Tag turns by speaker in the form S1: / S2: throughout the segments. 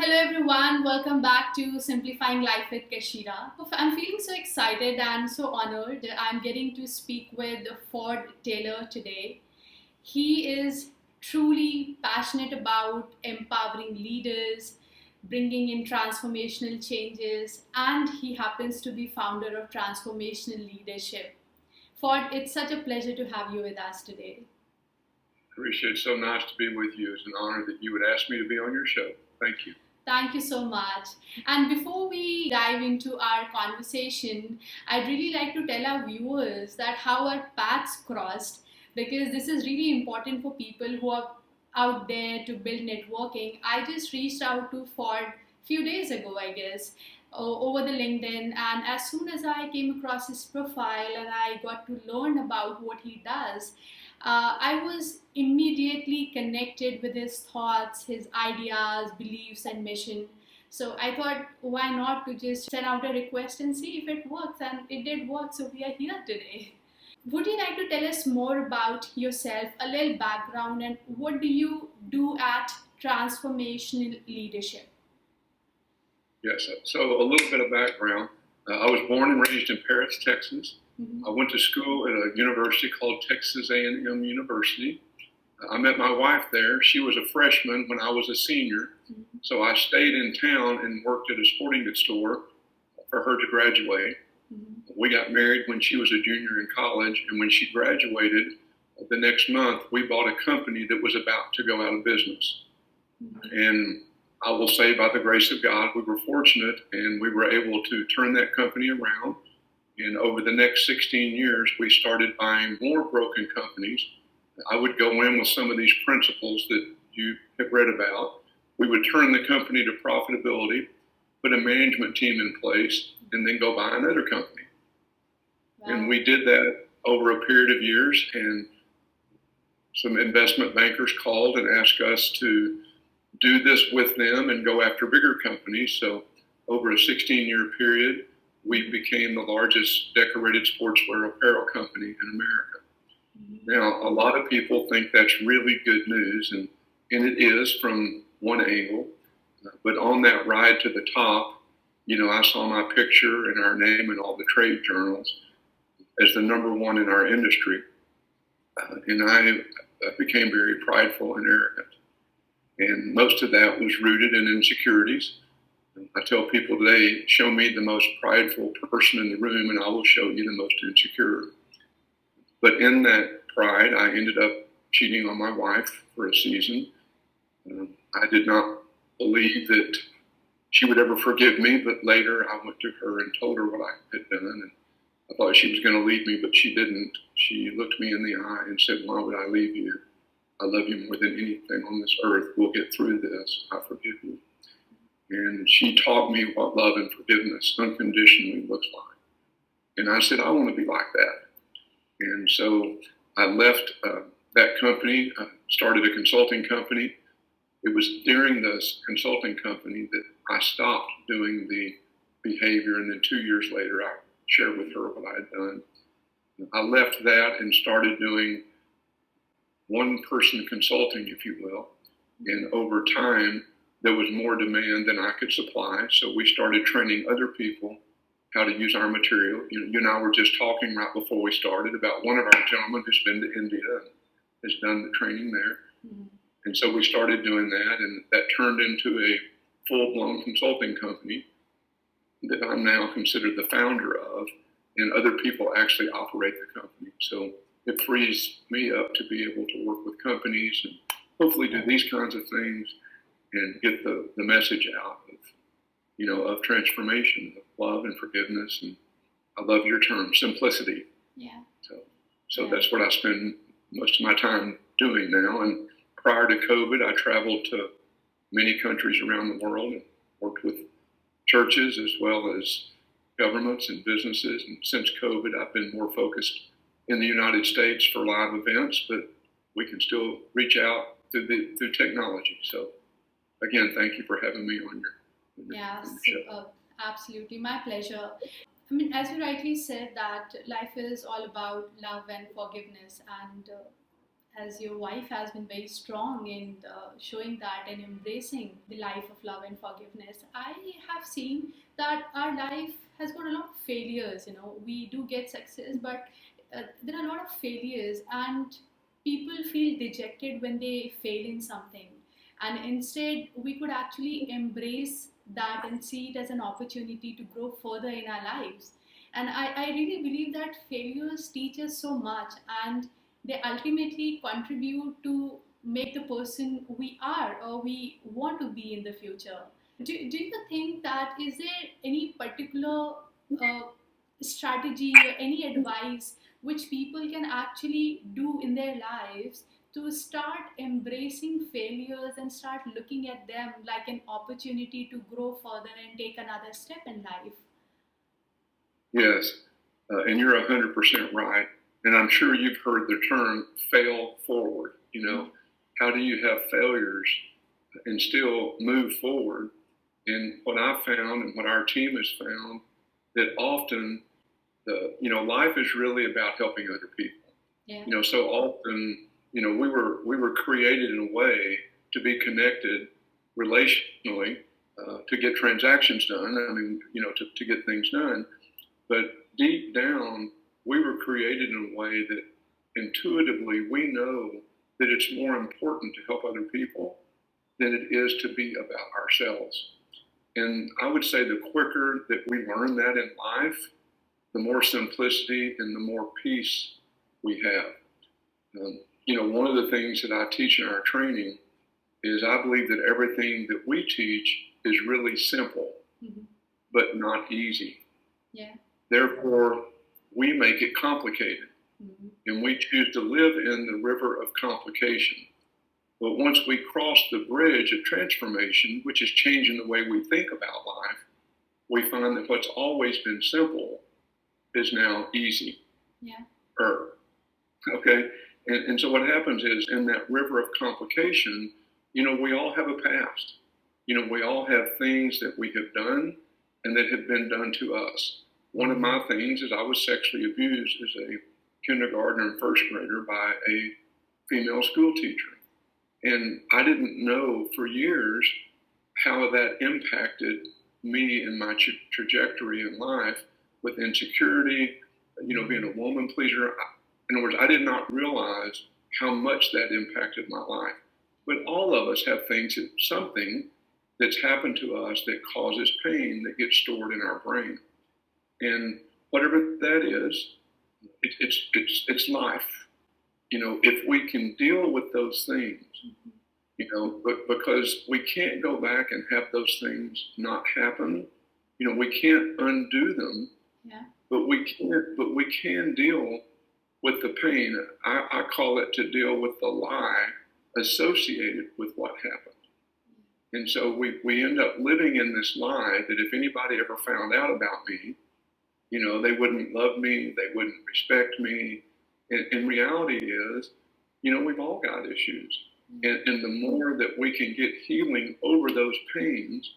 S1: Hello everyone, welcome back to Simplifying Life with Kashira. I'm feeling so excited and so honored. I'm getting to speak with Ford Taylor today. He is truly passionate about empowering leaders, bringing in transformational changes, and he happens to be founder of Transformational Leadership. Ford, it's such a pleasure to have you with us today.
S2: Kashira, it's so nice to be with you. It's an honor that you would ask me to be on your show. Thank you.
S1: Thank you so much. And before we dive into our conversation, I'd really like to tell our viewers that how our paths crossed, because this is really important for people who are out there to build networking. I just reached out to Ford a few days ago, I guess, over the LinkedIn, and as soon as I came across his profile and I got to learn about what he does, I was immediately connected with his thoughts, his ideas, beliefs, and mission. So I thought, why not to just send out a request and see if it works? And it did work, so we are here today. Would you like to tell us more about yourself, a little background, and what do you do at Transformational Leadership?
S2: Yes, so a little bit of background. I was born and raised in Paris, Texas. I went to school at a university called Texas A&M University. I met my wife there. She was a freshman when I was a senior. So I stayed in town and worked at a sporting goods store for her to graduate. We got married when she was a junior in college, and when she graduated, the next month we bought a company that was about to go out of business. And I will say, by the grace of God, we were fortunate and we were able to turn that company around. And over the next 16 years, we started buying more broken companies. I would go in with some of these principles that you have read about. We would turn the company to profitability, put a management team in place, and then go buy another company. Wow. And we did that over a period of years, and some investment bankers called and asked us to do this with them and go after bigger companies. So over a 16-year period, we became the largest decorated sportswear apparel company in America. Now, a lot of people think that's really good news, and it is from one angle. But on that ride to the top, I saw my picture and our name in all the trade journals as the number one in our industry. And I became very prideful and arrogant. And most of that was rooted in insecurities. I tell people today, show me the most prideful person in the room and I will show you the most insecure. But in that pride, I ended up cheating on my wife for a season. I did not believe that she would ever forgive me, but later I went to her and told her what I had done. And I thought she was going to leave me, but she didn't. She looked me in the eye and said, "Why would I leave you? I love you more than anything on this earth. We'll get through this. I forgive you." And she taught me what love and forgiveness unconditionally looks like. And I said, I want to be like that. And so I left that company, started a consulting company. It was during this consulting company that I stopped doing the behavior. And then 2 years later, I shared with her what I had done. I left that and started doing one-person consulting, if you will. And over time, there was more demand than I could supply. So we started training other people how to use our material. You and I were just talking right before we started about one of our gentlemen who's been to India and has done the training there. And so we started doing that, and that turned into a full-blown consulting company that I'm now considered the founder of, and other people actually operate the company. So it frees me up to be able to work with companies and hopefully do these kinds of things and get the message out of transformation, of love and forgiveness. And I love your term, simplicity.
S1: Yeah.
S2: So that's what I spend most of my time doing now. And prior to COVID, I traveled to many countries around the world and worked with churches as well as governments and businesses. And since COVID, I've been more focused in the United States for live events, but we can still reach out through technology. So again, thank you for having me on your show.
S1: Absolutely, my pleasure. I mean, as you rightly said, that life is all about love and forgiveness, and as your wife has been very strong in showing that and embracing the life of love and forgiveness, I have seen that our life has got a lot of failures. We do get success, but there are a lot of failures, and people feel dejected when they fail in something. And instead, we could actually embrace that and see it as an opportunity to grow further in our lives. And I really believe that failures teach us so much, and they ultimately contribute to make the person we are or we want to be in the future. Do you think that is there any particular uh, strategy or any advice which people can actually do in their lives to start embracing failures and start looking at them like an opportunity to grow further and take another step in life?
S2: Yes, and you're 100% right. And I'm sure you've heard the term fail forward. How do you have failures and still move forward? And what I found and what our team has found, that often life is really about helping other people.
S1: Yeah.
S2: So often, we were created in a way to be connected relationally, to get transactions done. I mean, to get things done. But deep down, we were created in a way that intuitively we know that it's more important to help other people than it is to be about ourselves. And I would say the quicker that we learn that in life, the more simplicity and the more peace we have. One of the things that I teach in our training is I believe that everything that we teach is really simple, but not easy.
S1: Yeah.
S2: Therefore, we make it complicated, and we choose to live in the river of complication. But once we cross the bridge of transformation, which is changing the way we think about life, we find that what's always been simple is now easy.
S1: Yeah.
S2: Okay? And so what happens is, in that river of complication, we all have a past. We all have things that we have done and that have been done to us. One of my things is I was sexually abused as a kindergartner and first grader by a female school teacher. And I didn't know for years how that impacted me and my trajectory in life with insecurity, being a woman pleaser. In other words, I did not realize how much that impacted my life. But all of us have something that's happened to us that causes pain that gets stored in our brain. And whatever that is, it's life. If we can deal with those things, but because we can't go back and have those things not happen, we can't undo them.
S1: Yeah.
S2: But we can deal with the pain. I call it to deal with the lie associated with what happened. And so we end up living in this lie that if anybody ever found out about me, they wouldn't love me, they wouldn't respect me. And reality is, we've all got issues. And the more that we can get healing over those pains,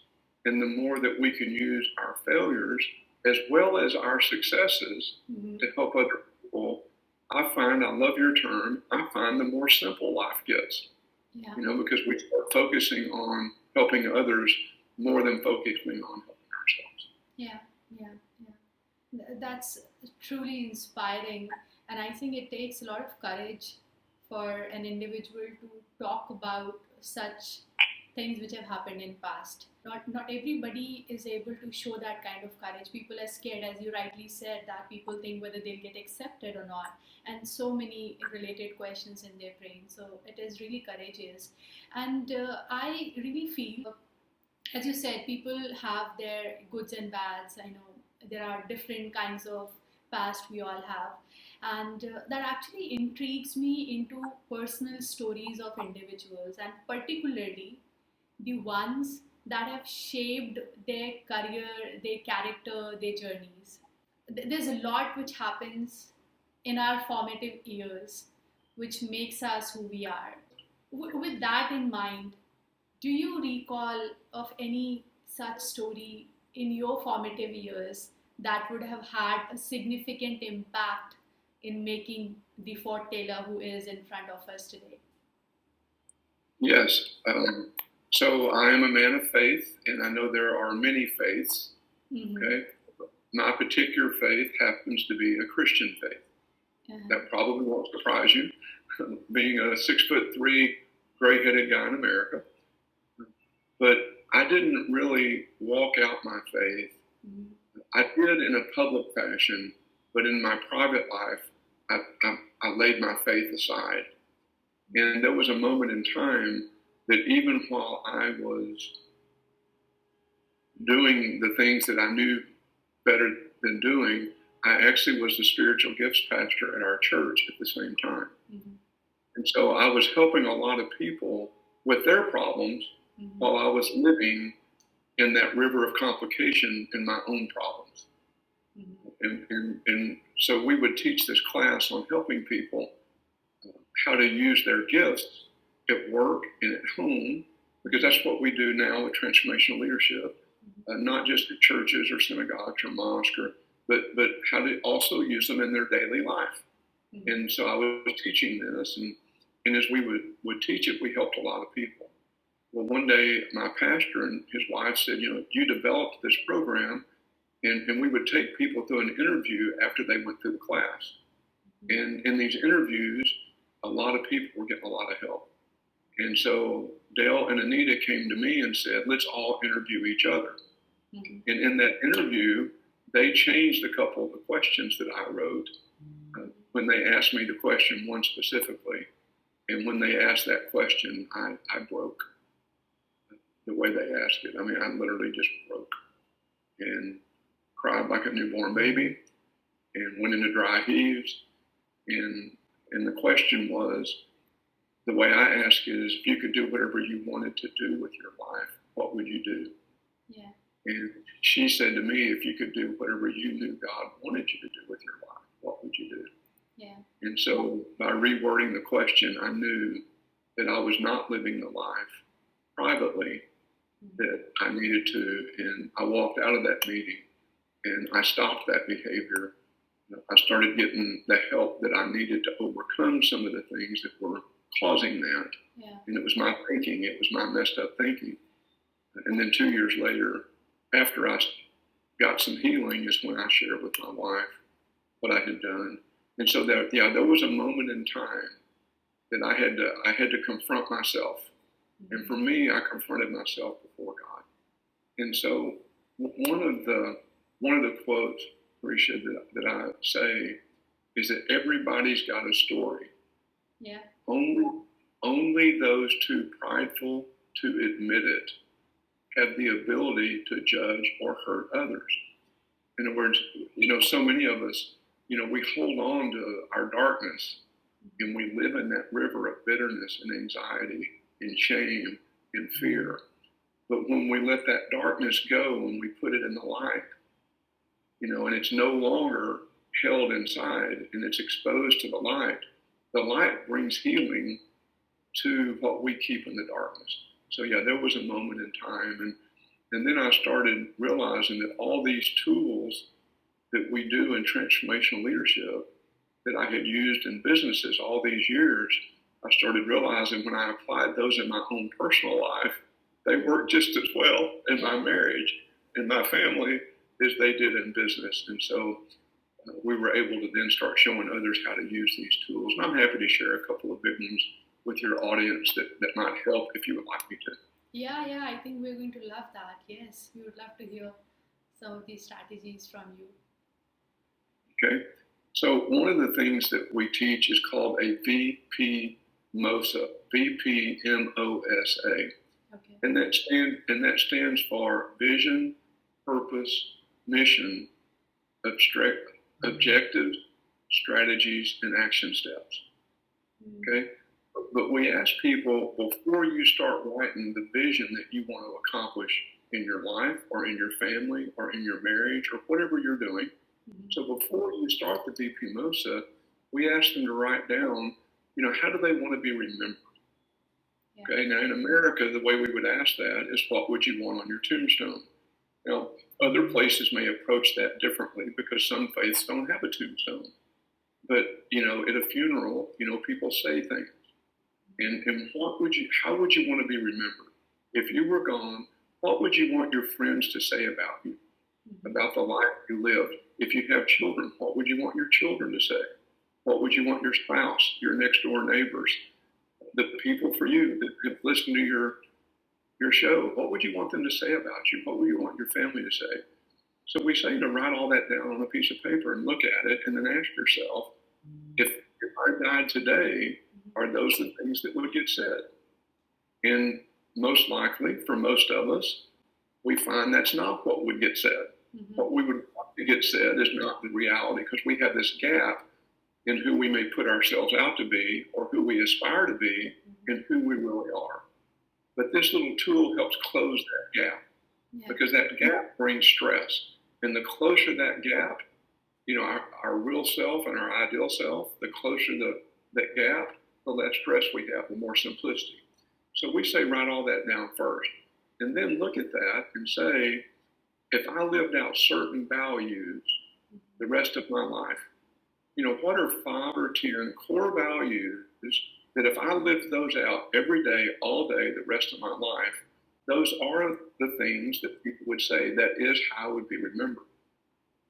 S2: and the more that we can use our failures as well as our successes to help other people, I love your term, I find the more simple life gets.
S1: Yeah.
S2: Because we start focusing on helping others more than focusing on helping ourselves.
S1: Yeah. That's truly inspiring, and I think it takes a lot of courage for an individual to talk about such things which have happened in past. Not everybody is able to show that kind of courage. People are scared, as you rightly said, that people think whether they'll get accepted or not, and so many related questions in their brain. So it is really courageous, and I really feel, as you said, people have their goods and bads. I know there are different kinds of past we all have, and that actually intrigues me into personal stories of individuals, and particularly the ones that have shaped their career, their character, their journeys. There's a lot which happens in our formative years which makes us who we are. With that in mind, do you recall of any such story in your formative years that would have had a significant impact in making the Ford Taylor who is in front of us today?
S2: Yes. So I am a man of faith, and I know there are many faiths.
S1: Mm-hmm.
S2: Okay. My particular faith happens to be a Christian faith. That probably won't surprise you, being a 6'3", gray-headed guy in America. But I didn't really walk out my faith.
S1: Mm-hmm.
S2: I did in a public fashion, but in my private life, I laid my faith aside. And there was a moment in time that even while I was doing the things that I knew better than doing, I actually was the spiritual gifts pastor at our church at the same time.
S1: Mm-hmm.
S2: And so I was helping a lot of people with their problems
S1: mm-hmm.
S2: while I was living in that river of complication in my own problems. Mm-hmm. And so we would teach this class on helping people how to use their gifts at work and at home, because that's what we do now with transformational leadership, not just at churches or synagogues or mosques, but how to also use them in their daily life. Mm-hmm. And so I was teaching this, and as we would teach it, we helped a lot of people. Well, one day my pastor and his wife said, you developed this program, and we would take people through an interview after they went through the class. Mm-hmm. And in these interviews, a lot of people were getting a lot of help. And so Dale and Anita came to me and said, let's all interview each other. Mm-hmm. And in that interview, they changed a couple of the questions that I wrote when they asked me the question one specifically. And when they asked that question, I broke the way they asked it. I mean, I literally just broke and cried like a newborn baby and went into dry heaves. And the question was, the way I ask it is, if you could do whatever you wanted to do with your life, what would you do?
S1: Yeah.
S2: And she said to me, if you could do whatever you knew God wanted you to do with your life, what would you do?
S1: Yeah.
S2: And so by rewording the question, I knew that I was not living the life privately that I needed to. And I walked out of that meeting and I stopped that behavior. I started getting the help that I needed to overcome some of the things that were causing that.
S1: Yeah. And
S2: it was my thinking, it was my messed up thinking. And then 2 years later, after I got some healing, is when I shared with my wife what I had done. And so there was a moment in time that I had to confront myself. Mm-hmm. And for me, I confronted myself before God. And so one of the quotes, Risha, that I say is that everybody's got a story.
S1: Yeah.
S2: Only those too prideful to admit it have the ability to judge or hurt others. In other words, so many of us, we hold on to our darkness and we live in that river of bitterness and anxiety and shame and fear. But when we let that darkness go and we put it in the light, and it's no longer held inside and it's exposed to the light brings healing to what we keep in the darkness. So there was a moment in time, and then I started realizing that all these tools that we do in transformational leadership that I had used in businesses all these years, I started realizing when I applied those in my own personal life, they worked just as well in my marriage and my family as they did in business. And so we were able to then start showing others how to use these tools. And I'm happy to share a couple of big ones with your audience that might help if you would like me to.
S1: Yeah, I think we're going to love that. Yes, we would love to hear some of these strategies from you.
S2: Okay. So one of the things that we teach is called a VP-MOSA, VP-MOSA.
S1: Okay.
S2: And that stands for vision, purpose, mission, objectives, strategies, and action steps. Okay? But we ask people, before you start writing the vision that you want to accomplish in your life or in your family or in your marriage or whatever you're doing, so before you start the VP-MOSA, we ask them to write down, how do they want to be remembered? Yeah. Okay, now in America, the way we would ask that is, what would you want on your tombstone? Now, other places may approach that differently because some faiths don't have a tombstone. But, at a funeral, people say things. And how would you want to be remembered? If you were gone, what would you want your friends to say about you, about the life you lived? If you have children, what would you want your children to say? What would you want your spouse, your next door neighbors, the people for you that have listened to your show, what would you want them to say about you? What would you want your family to say? So we say to write all that down on a piece of paper and look at it and then ask yourself, if I died today, are those the things that would get said? And most likely, for most of us, we find that's not what would get said. What we would want to get said is not the reality, because we have this gap in who we may put ourselves out to be or who we aspire to be and who we really are. But this little tool helps close that gap, because that gap brings stress. And the closer that gap, our real self and our ideal self, the closer that gap, the less stress we have, the more simplicity. So we say write all that down first, and then look at that and say, if I lived out certain values the rest of my life, what are 5 or 10 core values that if I lived those out every day, all day, the rest of my life, those are the things that people would say, that is how I would be remembered.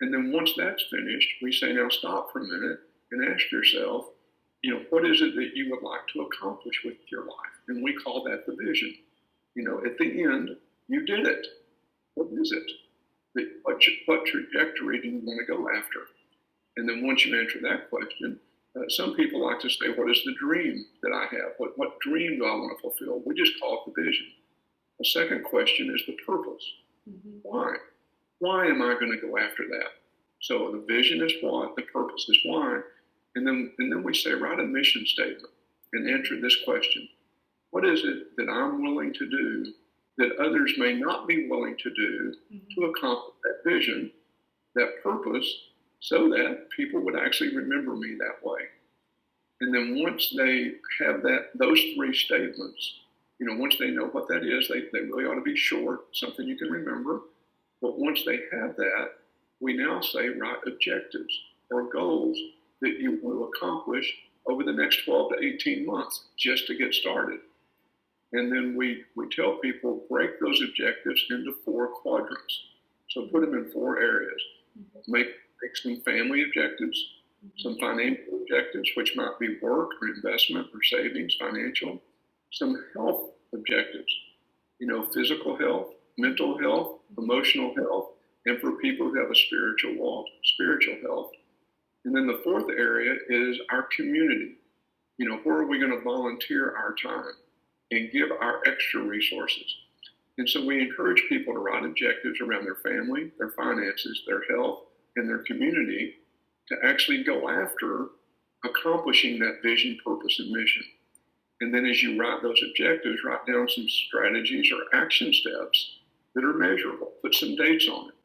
S2: And then once that's finished, we say, now stop for a minute and ask yourself, what is it that you would like to accomplish with your life? And we call that the vision. At the end, you did it. What is it? What trajectory do you want to go after? And then once you answer that question, some people like to say, what is the dream that I have? What dream do I want to fulfill? We just call it the vision. The second question is the purpose. Why? Why am I going to go after that? So the vision is what, the purpose is why. And then we say, write a mission statement and answer this question. What is it that I'm willing to do that others may not be willing to do to accomplish that vision, that purpose, so that people would actually remember me that way? And then once they have those 3 statements, once they know what that is, they really ought to be short, something you can remember. But once they have that, we now say write objectives or goals that you want to accomplish over the next 12 to 18 months just to get started. And then we tell people, break those objectives into 4 quadrants. So put them in 4 areas. Make some family objectives, some financial objectives, which might be work or investment or savings, financial, some health objectives, physical health, mental health, emotional health, and for people who have a spiritual walk, spiritual health. And then the 4th area is our community. Where are we going to volunteer our time and give our extra resources? And so we encourage people to write objectives around their family, their finances, their health, and their community to actually go after accomplishing that vision, purpose, and mission. And then as you write those objectives, write down some strategies or action steps that are measurable. Put some dates on it.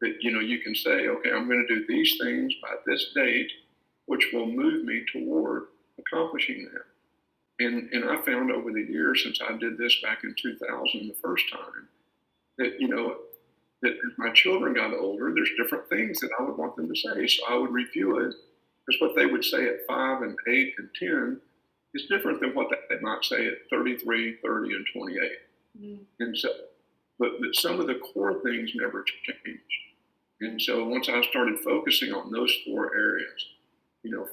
S2: That you can say, okay, I'm going to do these things by this date, which will move me toward accomplishing that. And I found over the years, since I did this back in 2000 the first time, that that as my children got older, there's different things that I would want them to say. So I would review it, because what they would say at 5 and 8 and 10 is different than what they might say at 33, 30, and 28. And so, but some of the core things never changed. And so once I started focusing on those 4 areas,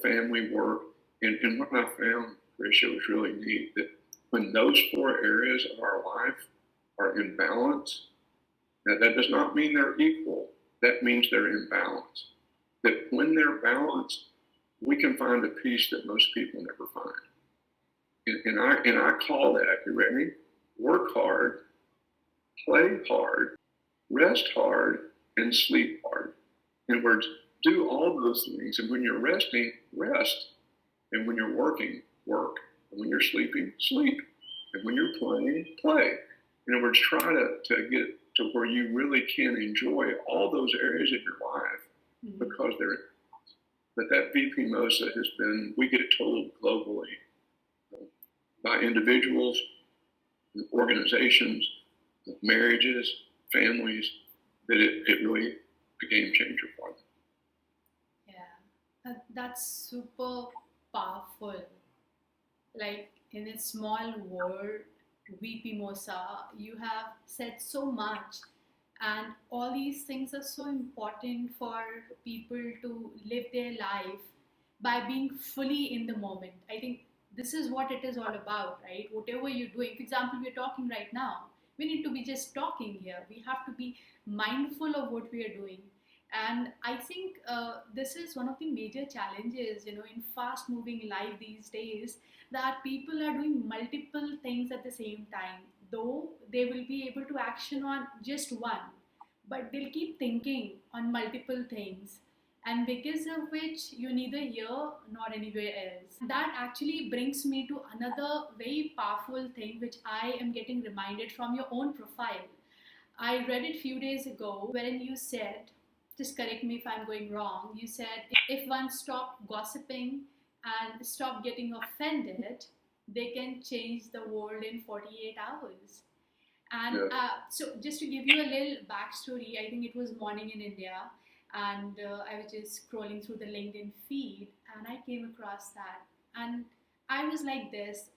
S2: family, work, and what I found, Kashira, was really neat, that when those 4 areas of our life are in balance, now that does not mean they're equal. That means they're in balance. That when they're balanced, we can find a peace that most people never find. And I call that, you ready? Work hard, play hard, rest hard, and sleep hard. In other words, do all those things. And when you're resting, rest. And when you're working, work. And when you're sleeping, sleep. And when you're playing, play. In other words, try to get to where you really can enjoy all those areas of your life because they're. But that VP MOSA has been, we get it told globally by individuals, organizations, marriages, families, that it really a game changer for them.
S1: Yeah. That's super powerful. Like in a small word, VP Mosa, you have said so much, and all these things are so important for people to live their life by being fully in the moment. I think this is what it is all about, right? Whatever you're doing, for example, we're talking right now, we need to be just talking here. We have to be mindful of what we are doing. And I think this is one of the major challenges, in fast moving life these days, that people are doing multiple things at the same time, though they will be able to action on just one, but they'll keep thinking on multiple things, and because of which you're neither here nor anywhere else. That actually brings me to another very powerful thing which I am getting reminded from your own profile. I read it few days ago wherein you said, just correct me if I'm going wrong, you said if one stop gossiping and stop getting offended, they can change the world in 48 hours. And
S2: Yeah.
S1: so, just to give you a little backstory, I think it was morning in India, and I was just scrolling through the LinkedIn feed, and I came across that, and I was like this,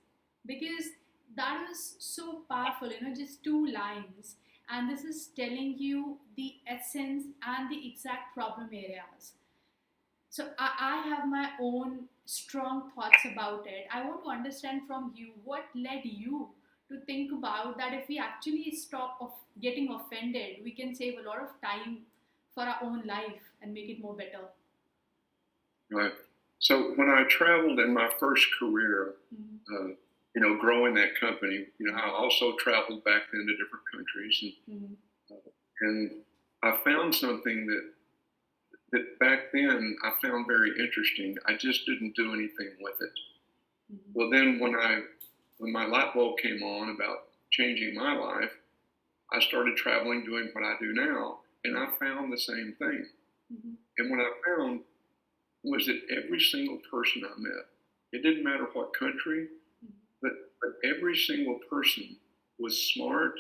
S1: because that was so powerful, just two lines, and this is telling you the essence and the exact problem areas. So I have my own strong thoughts about it. I want to understand from you what led you to think about that if we actually stop of getting offended, we can save a lot of time for our own life and make it more better.
S2: Right. So when I traveled in my first career, growing that company, I also traveled back then to different countries, and I found something that back then I found very interesting. I just didn't do anything with it. Well, then when my light bulb came on about changing my life, I started traveling, doing what I do now, and I found the same thing. And what I found was that every single person I met, it didn't matter what country, but every single person was smart,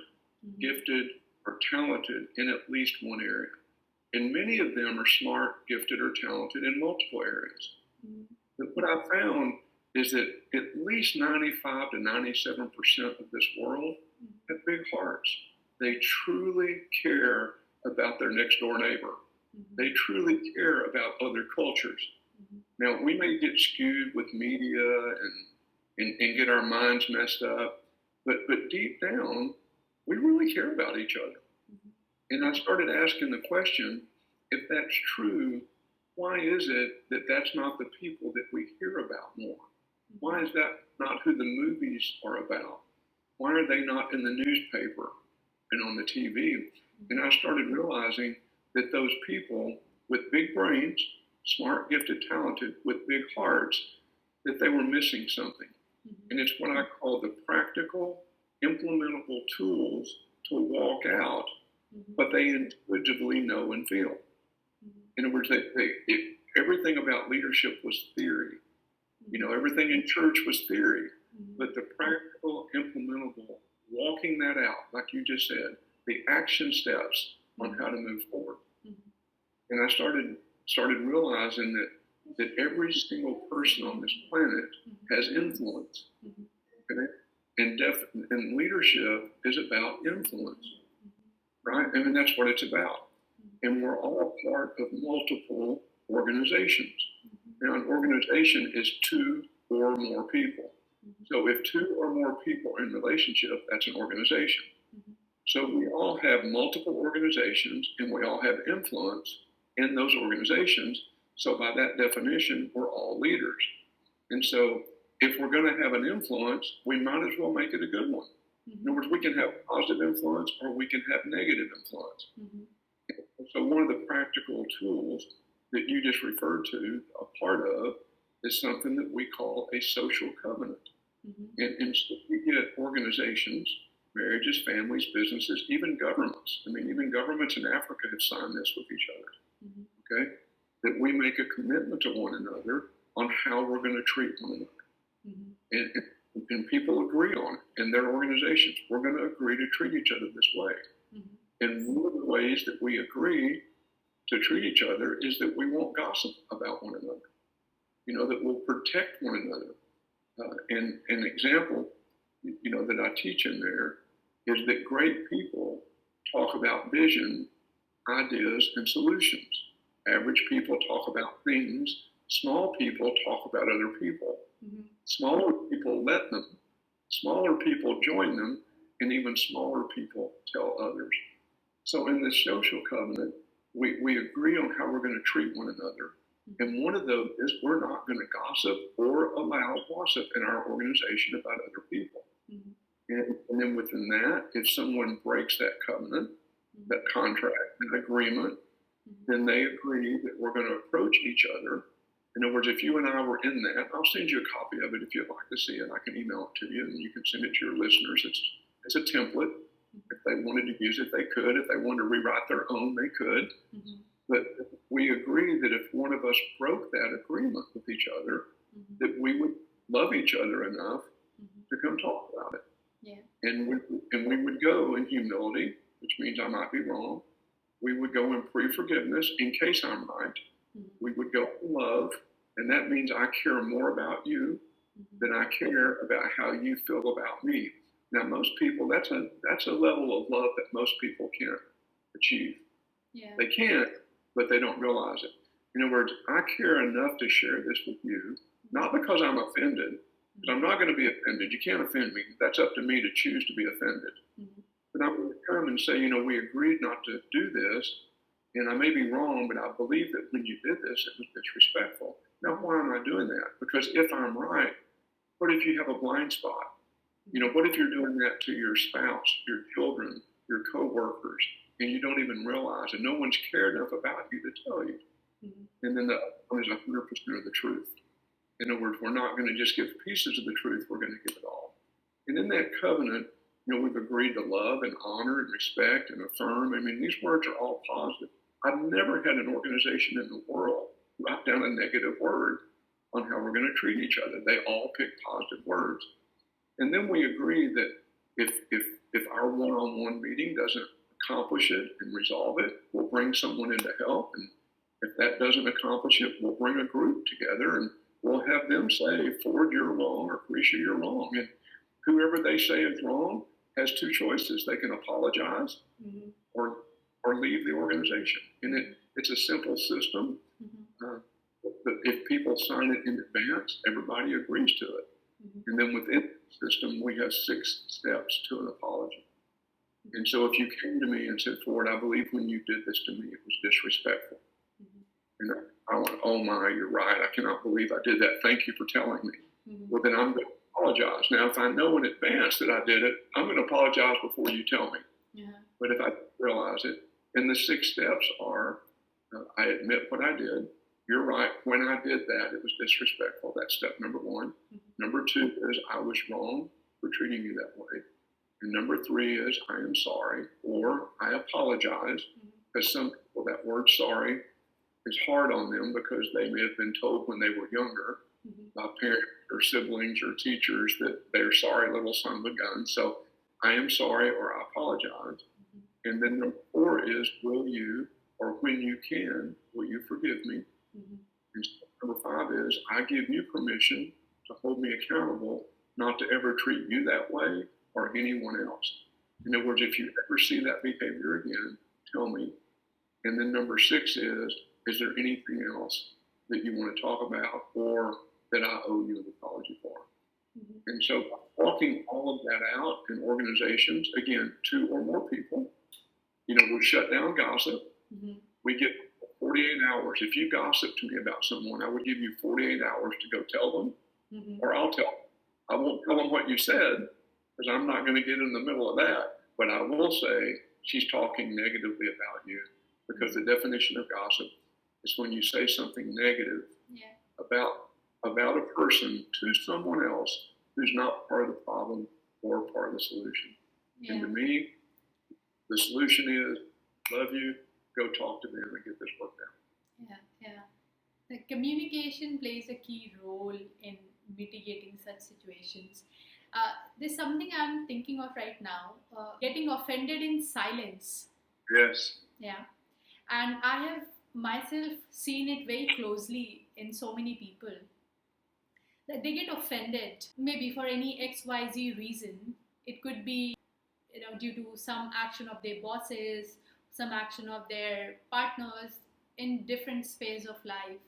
S2: gifted, or talented in at least one area. And many of them are smart, gifted, or talented in multiple areas. But what I found is that at least 95 to 97% of this world have big hearts. They truly care about their next door neighbor. They truly care about other cultures. Now, we may get skewed with media and get our minds messed up, but deep down, we really care about each other. And I started asking the question, if that's true, why is it that that's not the people that we hear about more? Why is that not who the movies are about? Why are they not in the newspaper and on the TV? And I started realizing that those people with big brains, smart, gifted, talented, with big hearts, that they were missing something. And it's what I call the practical, implementable tools to walk out what they intuitively know and feel. In other words, everything about leadership was theory. Everything in church was theory. But the practical, implementable, walking that out, like you just said, the action steps on how to move forward. And I started realizing that every single person on this planet has influence. Okay? And leadership is about influence, right? I mean, that's what it's about. And we're all part of multiple organizations. Now, an organization is two or more people. So if two or more people are in relationship, that's an organization. So we all have multiple organizations, and we all have influence in those organizations. So by that definition, we're all leaders. And so if we're going to have an influence, we might as well make it a good one. In other words, we can have positive influence or we can have negative influence. So one of the practical tools that you just referred to, a part of, is something that we call a social covenant. And so we get organizations, marriages, families, businesses, even governments. I mean, even governments in Africa have signed this with each other. Okay? That we make a commitment to one another on how we're going to treat one another. And people agree on it in their organizations. We're going to agree to treat each other this way. And one of the ways that we agree to treat each other is that we won't gossip about one another. that will protect one another. And an example, that I teach in there is that great people talk about vision, ideas, and solutions. Average people talk about things. Small people talk about other people. Mm-hmm. Smaller people let them. Smaller people join them, and even smaller people tell others. So in this social covenant, we agree on how we're going to treat one another. Mm-hmm. And one of those is we're not going to gossip or allow gossip in our organization about other people. Mm-hmm. And then within that, if someone breaks that covenant, mm-hmm. that contract, that agreement, mm-hmm. then they agree that we're going to approach each other. In other words, if you and I were in that, I'll send you a copy of it if you'd like to see it. I can email it to you, and you can send it to your listeners. It's a template. If they wanted to use it, they could. If they wanted to rewrite their own, they could. Mm-hmm. But we agree that if one of us broke that agreement with each other, mm-hmm. that we would love each other enough mm-hmm. to come talk about it. Yeah. And we would go in humility, which means I might be wrong. We would go in pre-forgiveness in case I'm right. Mm-hmm. We would go in love, and that means I care more about you mm-hmm. than I care about how you feel about me. Now, most people, that's a level of love that most people can't achieve. Yeah. They can, but they don't realize it. In other words, I care enough to share this with you, not because I'm offended, because I'm not going to be offended. You can't offend me. That's up to me to choose to be offended. Mm-hmm. But I'm going to come and say, we agreed not to do this, and I may be wrong, but I believe that when you did this, it was disrespectful. Now, why am I doing that? Because if I'm right, what if you have a blind spot? What if you're doing that to your spouse, your children, your coworkers, and you don't even realize, and no one's cared enough about you to tell you? Mm-hmm. And then the other one is 100% of the truth. In other words, we're not going to just give pieces of the truth, we're going to give it all. And in that covenant, we've agreed to love and honor and respect and affirm. I mean, these words are all positive. I've never had an organization in the world write down a negative word on how we're going to treat each other. They all pick positive words. And then we agree that if our one-on-one meeting doesn't accomplish it and resolve it, we'll bring someone in to help. And if that doesn't accomplish it, we'll bring a group together and we'll have them say, Ford, you're wrong, or Kashira, you're wrong. And whoever they say is wrong has two choices. They can apologize mm-hmm. or leave the organization. And it's a simple system. Mm-hmm. But if people sign it in advance, everybody agrees to it. Mm-hmm. And then within the system, we have 6 steps to an apology. Mm-hmm. And so if you came to me and said, Ford, I believe when you did this to me, it was disrespectful. Mm-hmm. And I went, oh my, you're right. I cannot believe I did that. Thank you for telling me. Mm-hmm. Well, then I'm going to apologize. Now, if I know in advance that I did it, I'm going to apologize before you tell me. Yeah. But if I realize it, then the 6 steps are, I admit what I did. You're right. When I did that, it was disrespectful. That's step number 1. Mm-hmm. Number 2 is I was wrong for treating you that way. And number 3 is I am sorry, or I apologize. Mm-hmm. Because some people, that word sorry is hard on them because they may have been told when they were younger mm-hmm. by parents or siblings or teachers that they're sorry, little son of a gun. So I am sorry, or I apologize. Mm-hmm. And then number 4 is will you, or when you can, will you forgive me? Mm-hmm. And number 5 is I give you permission to hold me accountable not to ever treat you that way or anyone else. In other words, if you ever see that behavior again, tell me. And then number 6 is there anything else that you want to talk about or that I owe you an apology for? Mm-hmm. And so walking all of that out in organizations, again, 2 or more people, we shut down gossip. Mm-hmm. We get 48 hours. If you gossip to me about someone, I would give you 48 hours to go tell them, mm-hmm. or I'll tell them. I won't tell them what you said because I'm not going to get in the middle of that. But I will say she's talking negatively about you because the definition of gossip is when you say something negative about a person to someone else who's not part of the problem or part of the solution. Yeah. And to me, the solution is love you, go talk to them and get this worked out.
S1: Yeah. The communication plays a key role in mitigating such situations. There's something I'm thinking of right now, getting offended in silence.
S2: Yes.
S1: Yeah. And I have myself seen it very closely in so many people. that they get offended, maybe for any XYZ reason. It could be, due to some action of their bosses, some action of their partners in different spheres of life.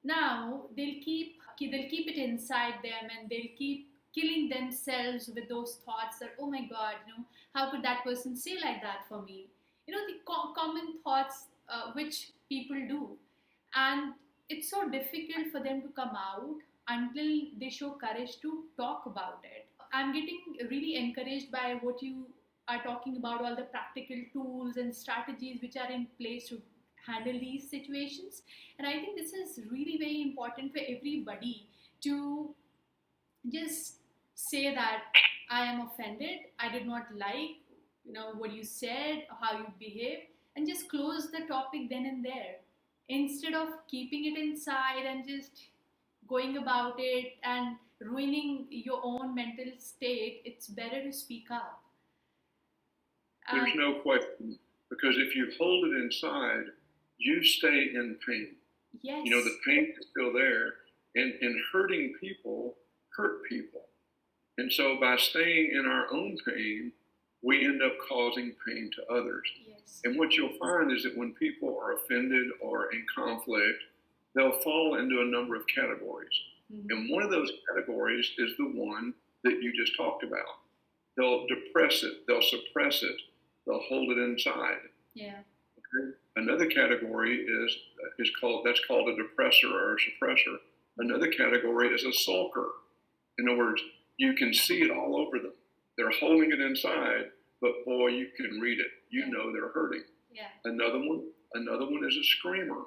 S1: Now they'll keep it inside them, and they'll keep killing themselves with those thoughts that, oh my god, how could that person say like that for me? The common thoughts which people do. And it's so difficult for them to come out until they show courage to talk about it. I'm getting really encouraged by what you are talking about, all the practical tools and strategies which are in place to handle these situations. And I think this is really very important for everybody to just say that I am offended, I did not like, what you said, how you behaved, and just close the topic then and there. Instead of keeping it inside and just going about it and ruining your own mental state, it's better to speak up.
S2: There's no question, because if you hold it inside, you stay in pain.
S1: Yes.
S2: The pain is still there, and hurting people hurt people. And so by staying in our own pain, we end up causing pain to others.
S1: Yes.
S2: And what you'll find is that when people are offended or in conflict, they'll fall into a number of categories. Mm-hmm. And one of those categories is the one that you just talked about. They'll depress it, they'll suppress it, they'll hold it inside.
S1: Yeah.
S2: Okay? Another category is called a depressor or a suppressor. Another category is a sulker. In other words, you can see it all over them. They're holding it inside, but boy, you can read it. You know they're hurting.
S1: Yeah.
S2: Another one is a screamer.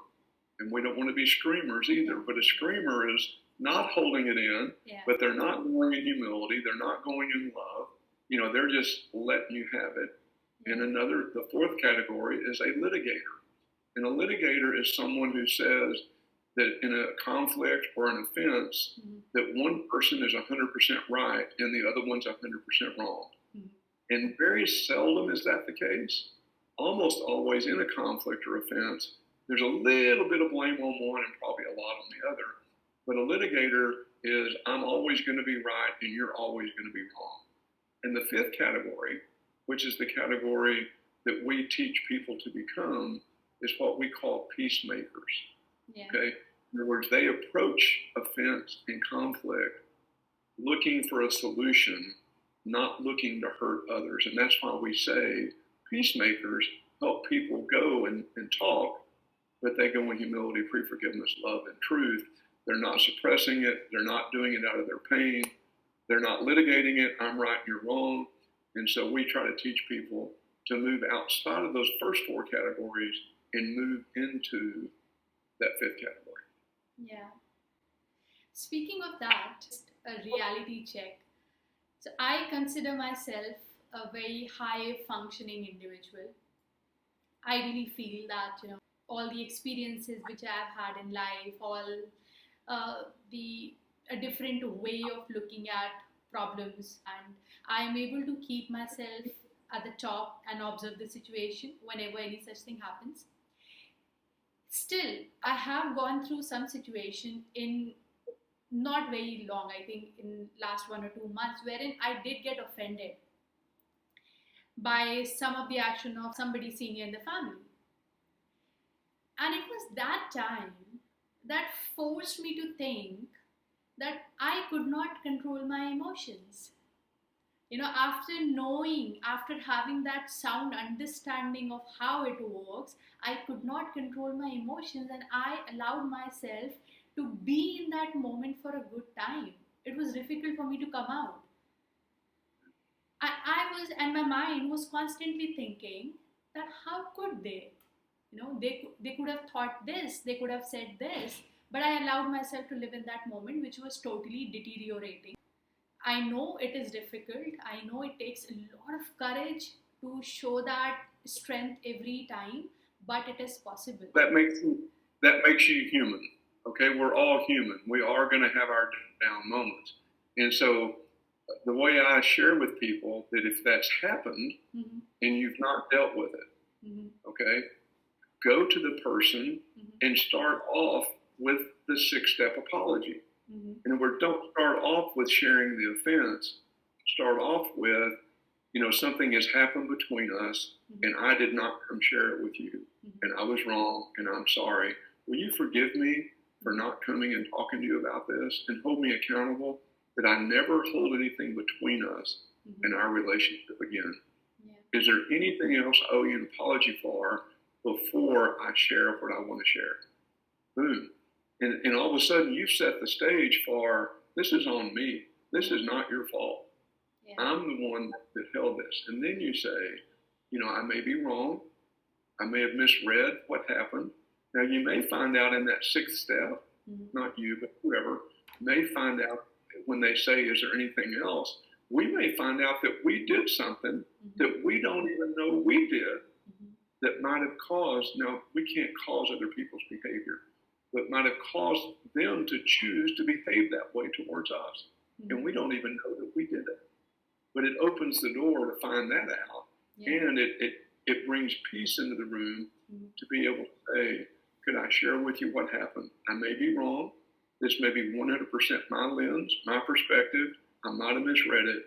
S2: And we don't want to be screamers either, but a screamer is not holding it in, but they're not going in humility, they're not going in love. They're just letting you have it. And the fourth category is a litigator. And a litigator is someone who says that in a conflict or an offense, mm-hmm. that one person is 100% right and the other one's 100% wrong. Mm-hmm. And very seldom is that the case. Almost always in a conflict or offense, there's a little bit of blame on one and probably a lot on the other. But a litigator is, I'm always going to be right and you're always going to be wrong. And the fifth category, which is the category that we teach people to become, is what we call peacemakers. Yeah. Okay? In other words, they approach offense and conflict looking for a solution, not looking to hurt others. And that's why we say peacemakers help people go and talk, but they go in humility, forgiveness, love, and truth. They're not suppressing it. They're not doing it out of their pain. They're not litigating it. I'm right, you're wrong. And so we try to teach people to move outside of those first four categories and move into that fifth category.
S1: Yeah. Speaking of that, a reality check. So I consider myself a very high functioning individual. I really feel that, all the experiences which I've had in life, all a different way of looking at problems, and I'm able to keep myself at the top and observe the situation whenever any such thing happens. Still, I have gone through some situation in not very long, I think in last 1 or 2 months, wherein I did get offended by some of the action of somebody senior in the family. And it was that time that forced me to think that I could not control my emotions. After having that sound understanding of how it works, I could not control my emotions, and I allowed myself to be in that moment for a good time. It was difficult for me to come out. And my mind was constantly thinking that how could they? They could have thought this, they could have said this, but I allowed myself to live in that moment, which was totally deteriorating. I know it is difficult. I know it takes a lot of courage to show that strength every time, but it is possible.
S2: That makes you human. Okay, we're all human. We are going to have our down moments. And so the way I share with people that if that's happened, mm-hmm. and you've not dealt with it, mm-hmm. okay, go to the person, mm-hmm. and start off with the 6-step apology. And don't start off with sharing the offense. Start off with, something has happened between us, and I did not come share it with you, and I was wrong, and I'm sorry. Will you forgive me for not coming and talking to you about this, and hold me accountable that I never hold anything between us in our relationship again? Yeah. Is there anything else I owe you an apology for before I share what I want to share? Boom. And all of a sudden, you set the stage for, this is on me. This is not your fault. Yeah. I'm the one that held this. And then you say, I may be wrong. I may have misread what happened. Now, you may find out in that sixth step, not you, but whoever, may find out when they say, is there anything else? We may find out that we did something that we don't even know we did that might have caused, now, we can't cause other people's behavior, but might have caused them to choose to behave that way towards us. And we don't even know that we did it. But it opens the door to find that out. Yeah. And it brings peace into the room to be able to say, could I share with you what happened? I may be wrong. This may be 100% my lens, my perspective. I might have misread it,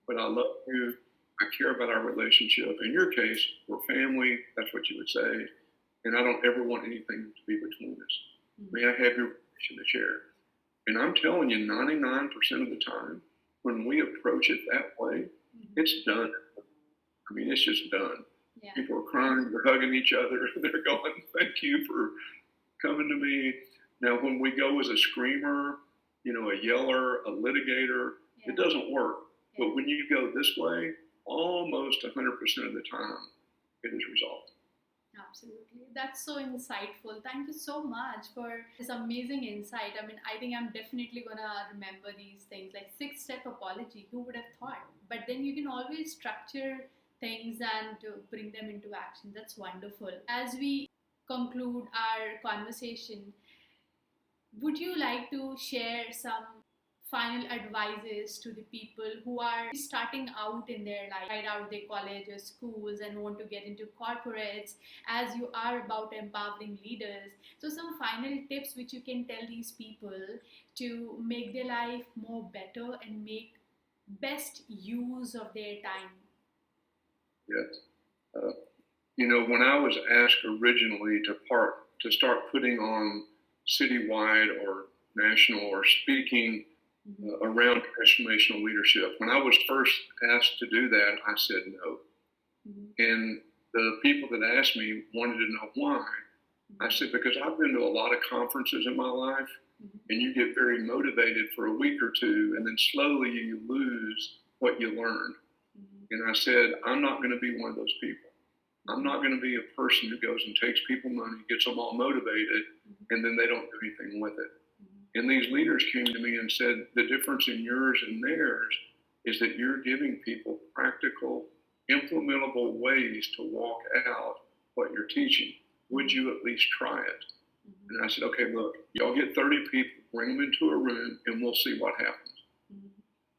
S2: but I love you. I care about our relationship. In your case, we're family. That's what you would say. And I don't ever want anything to be between us. May I have your permission to share? And I'm telling you, 99% of the time, when we approach it that way, it's done. I mean, it's just done. Yeah. People are crying, they're hugging each other, they're going, thank you for coming to me. Now, when we go as a screamer, a yeller, a litigator, it doesn't work. Yeah. But when you go this way, almost 100% of the time, it is resolved.
S1: Absolutely. That's so insightful. Thank you so much for this amazing insight. I mean, I think I'm definitely going to remember these things, like 6-step apology. Who would have thought? But then you can always structure things and bring them into action. That's wonderful. As we conclude our conversation, would you like to share some final advices to the people who are starting out in their life, right out of their college or schools and want to get into corporates, as you are about empowering leaders? So some final tips which you can tell these people to make their life more better and make best use of their time.
S2: Yes. When I was asked originally to start putting on citywide or national or speaking around transformational leadership. When I was first asked to do that, I said no. And the people that asked me wanted to know why. I said, because I've been to a lot of conferences in my life, and you get very motivated for a week or two, and then slowly you lose what you learned. And I said, I'm not going to be one of those people. I'm not going to be a person who goes and takes people money, gets them all motivated, and then they don't do anything with it. And these leaders came to me and said, the difference in yours and theirs is that you're giving people practical, implementable ways to walk out what you're teaching. Would you at least try it? And I said, okay, look, y'all get 30 people, bring them into a room, and we'll see what happens.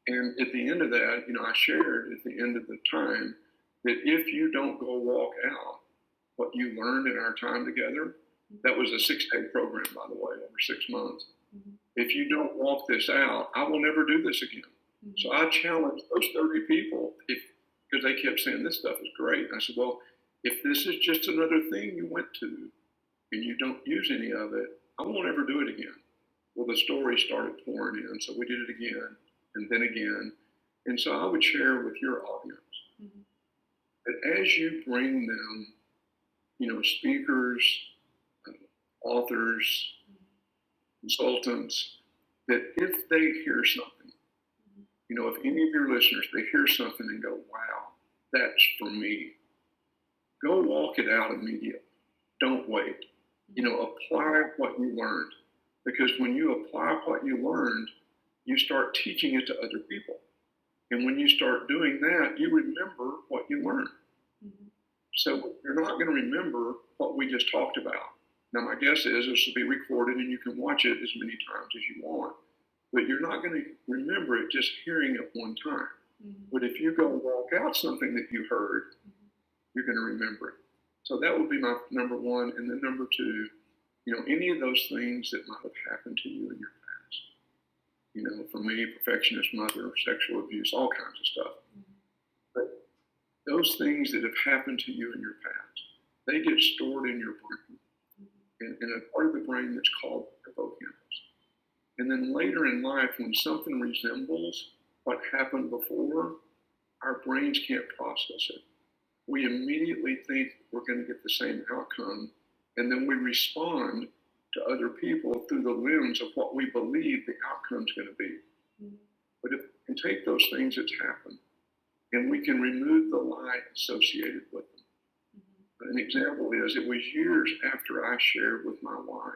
S2: And at the end of that, I shared at the end of the time that if you don't go walk out what you learned in our time together, that was a 6-day program, by the way, over 6 months. If you don't walk this out, I will never do this again. So I challenged those 30 people because they kept saying this stuff is great. And I said, well, if this is just another thing you went to and you don't use any of it, I won't ever do it again. Well, the stories started pouring in, so we did it again and then again. And so I would share with your audience that as you bring them, speakers, authors, consultants, that if they hear something, if any of your listeners, they hear something and go, wow, that's for me, go walk it out immediately. Don't wait. Apply what you learned. Because when you apply what you learned, you start teaching it to other people. And when you start doing that, you remember what you learned. So you're not going to remember what we just talked about. Now, my guess is this will be recorded and you can watch it as many times as you want. But you're not going to remember it just hearing it one time. But if you go walk out something that you heard, you're going to remember it. So that would be my number one. And then number two, any of those things that might have happened to you in your past. for me, perfectionist mother, sexual abuse, all kinds of stuff. But those things that have happened to you in your past, they get stored in your brain, in a part of the brain that's called hippocampus. And then later in life, when something resembles what happened before, our brains can't process it. We immediately think we're going to get the same outcome, and then we respond to other people through the lens of what we believe the outcome's going to be. But if we can take those things that's happened, and we can remove the lie associated with them. An example is, it was years after I shared with my wife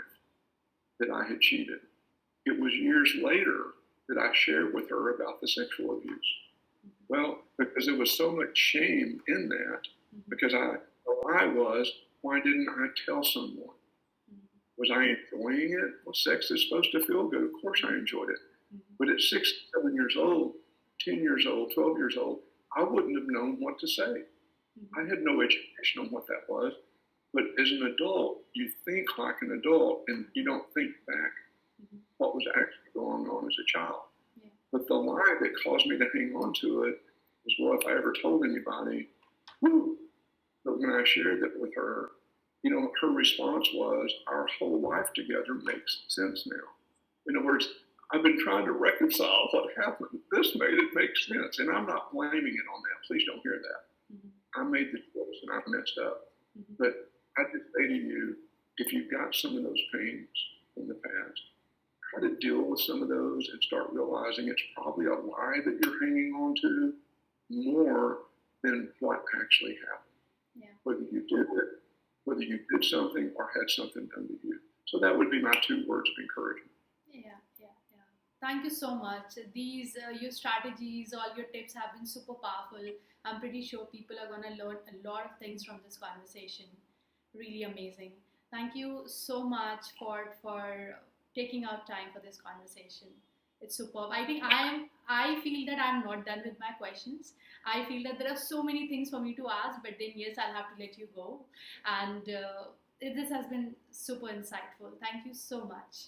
S2: that I had cheated. It was years later that I shared with her about the sexual abuse. Well, because there was so much shame in that, because the lie was, why didn't I tell someone? Was I enjoying it? Well, sex is supposed to feel good. Of course I enjoyed it. But at 6, 7 years old, 10 years old, 12 years old, I wouldn't have known what to say. I had no education on what that was. But as an adult, you think like an adult, and you don't think back what was actually going on as a child. But the lie that caused me to hang on to it was, well, if I ever told anybody, whoo. But when I shared that with her, her response was, our whole life together makes sense now. In other words, I've been trying to reconcile what happened. This made it make sense. And I'm not blaming it on that. Please don't hear that. I made the choice and I messed up. But I just say to you, if you've got some of those pains from the past, try to deal with some of those and start realizing it's probably a lie that you're hanging on to more than what actually happened. Whether you did it, whether you did something or had something done to you. So that would be my 2 words of encouragement.
S1: Thank you so much. These, your strategies, all your tips have been super powerful. I'm pretty sure people are going to learn a lot of things from this conversation. Really amazing. Thank you so much for taking out time for this conversation. It's superb. I think I feel that I'm not done with my questions. I feel that there are so many things for me to ask, but then yes, I'll have to let you go. And this has been super insightful. Thank you so much.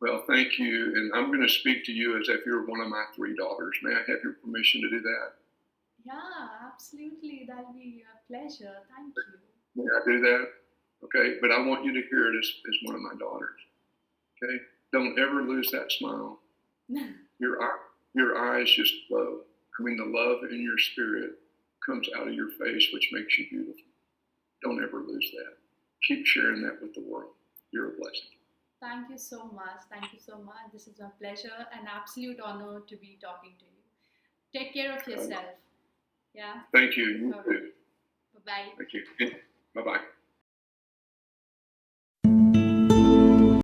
S2: Well, thank you. And I'm going to speak to you as if you're one of my 3 daughters. May I have your permission to do that?
S1: Yeah, absolutely. That'll be a pleasure. Thank you.
S2: May I do that? Okay. But I want you to hear it as one of my daughters. Okay. Don't ever lose that smile. Your eyes just glow. I mean, the love in your spirit comes out of your face, which makes you beautiful. Don't ever lose that. Keep sharing that with the world. You're a blessing.
S1: Thank you so much. Thank you so much. This is a pleasure, an absolute honor to be talking to you. Take care of yourself. Yeah.
S2: Thank you. You too.
S1: Bye-bye.
S2: Thank you. Bye-bye.